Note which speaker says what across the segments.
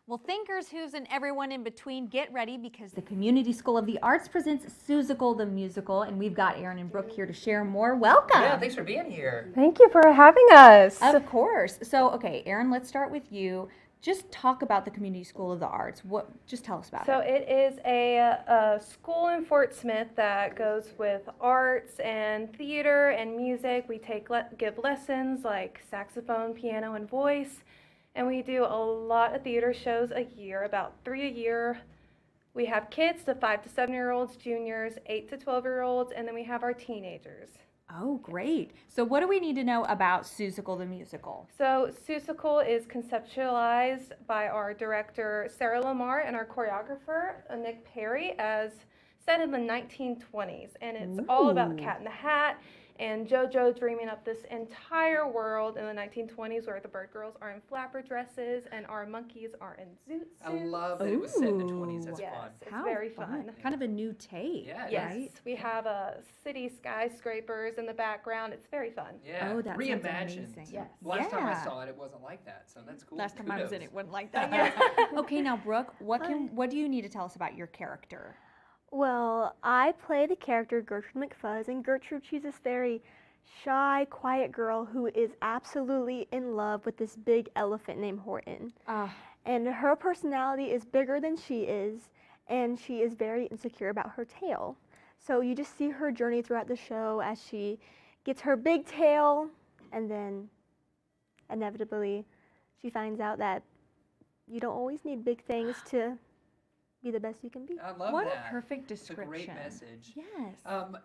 Speaker 1: Well, thinkers, who's, and everyone in between, get ready because the Community School of the Arts presents Seussical the Musical, and we've got Aaron and Brooke here to share more. Welcome.
Speaker 2: Yeah, thanks for being here.
Speaker 3: Thank you for having us.
Speaker 1: Of course. So, okay, Aaron, let's start with you. Just talk about the Community School of the Arts. Just tell us about
Speaker 3: So
Speaker 1: it.
Speaker 3: it is a school in Fort Smith that goes with arts and theater and music. We give lessons like saxophone, piano, and voice. And we do a lot of theater shows a year, about 3 a year. We have kids, the 5 to 7-year-olds, juniors, 8 to 12-year-olds, and then we have our teenagers.
Speaker 1: Oh, great. So what do we need to know about Seussical the Musical?
Speaker 3: So Seussical is conceptualized by our director, Sarah Lamar, and our choreographer, Nick Perry, as set in the 1920s. And it's all about the Cat in the Hat and JoJo dreaming up this entire world in the 1920s where the bird girls are in flapper dresses and our monkeys are in zoot suits.
Speaker 2: I love that it was set in the 20s. That's
Speaker 3: Yes,
Speaker 2: fun.
Speaker 3: it's very fun.
Speaker 1: Kind of a new take,
Speaker 2: Yeah, it
Speaker 3: Yes,
Speaker 1: right?
Speaker 3: we have city skyscrapers in the background. It's very fun.
Speaker 2: Yeah.
Speaker 1: Oh, that sounds
Speaker 2: reimagined.
Speaker 1: amazing.
Speaker 3: Yes.
Speaker 2: Last time I
Speaker 1: Yeah.
Speaker 2: saw it, it wasn't like that. So that's cool.
Speaker 1: Last time I was in
Speaker 2: Kudos.
Speaker 1: it, wasn't like that. Okay, now Brooke, what do you need to tell us about your character?
Speaker 4: Well, I play the character Gertrude McFuzz, and Gertrude, she's this very shy, quiet girl who is absolutely in love with this big elephant named Horton. And her personality is bigger than she is, and she is very insecure about her tail. So you just see her journey throughout the show as she gets her big tail, and then inevitably she finds out that you don't always need big things to be the best you can be.
Speaker 2: I love
Speaker 1: What
Speaker 2: that.
Speaker 1: a perfect
Speaker 2: It's a great
Speaker 1: description.
Speaker 2: message.
Speaker 1: Yes.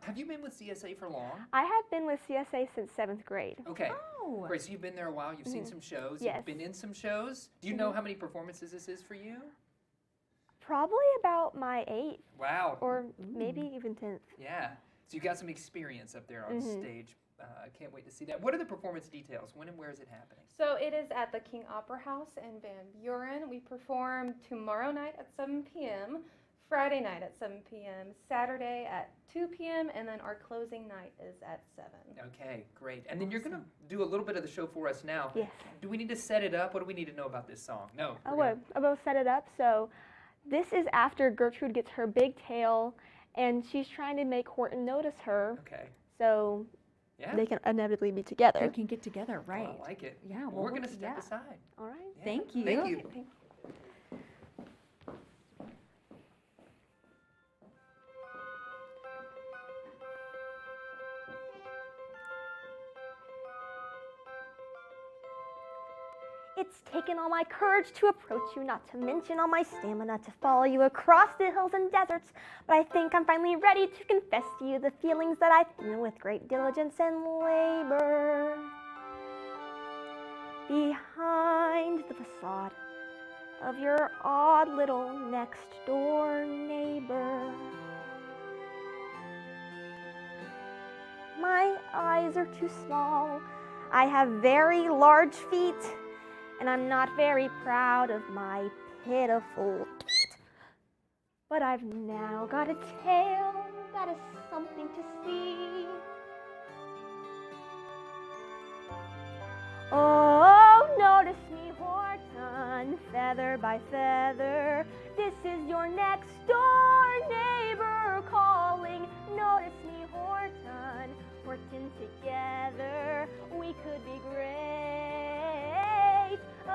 Speaker 2: Have you been with CSA for long?
Speaker 4: I have been with CSA since 7th grade.
Speaker 2: Okay.
Speaker 1: Oh.
Speaker 2: Great. So you've been there a while. You've seen some shows.
Speaker 4: Yes.
Speaker 2: You've been in some shows. Do you know how many performances this is for you?
Speaker 4: Probably about my 8th
Speaker 2: Wow.
Speaker 4: or maybe even 10th.
Speaker 2: Yeah. So you got some experience up there on stage. I can't wait to see that. What are the performance details? When and where is it happening?
Speaker 3: So it is at the King Opera House in Van Buren. We perform tomorrow night at 7 p.m., Friday night at 7 p.m., Saturday at 2 p.m., and then our closing night is at 7.
Speaker 2: Okay, great. And then you're going to do a little bit of the show for us now.
Speaker 4: Yes.
Speaker 2: Do we need to set it up? What do we need to know about this song? No.
Speaker 4: I
Speaker 2: we're
Speaker 4: will. I will set it up. So this is after Gertrude gets her big tail, and she's trying to make Horton notice her.
Speaker 2: Okay.
Speaker 4: So
Speaker 2: Yeah.
Speaker 4: they can inevitably be together.
Speaker 1: They can get together, right?
Speaker 2: Oh, I like it.
Speaker 1: Yeah,
Speaker 2: Well,
Speaker 1: well,
Speaker 2: we're going to step aside.
Speaker 4: All right.
Speaker 2: Yeah.
Speaker 1: Thank you.
Speaker 2: Thank you.
Speaker 4: It's taken all my courage to approach you, not to mention all my stamina to follow you across the hills and deserts. But I think I'm finally ready to confess to you the feelings that I feel with great diligence and labor. Behind the facade of your odd little next door neighbor, my eyes are too small. I have very large feet. And I'm not very proud of my pitiful feet. But I've now got a tail that is something to see. Oh, notice me, Horton, feather by feather. This is your next door neighbor calling. Notice me, Horton, working together. We could be great. Oh,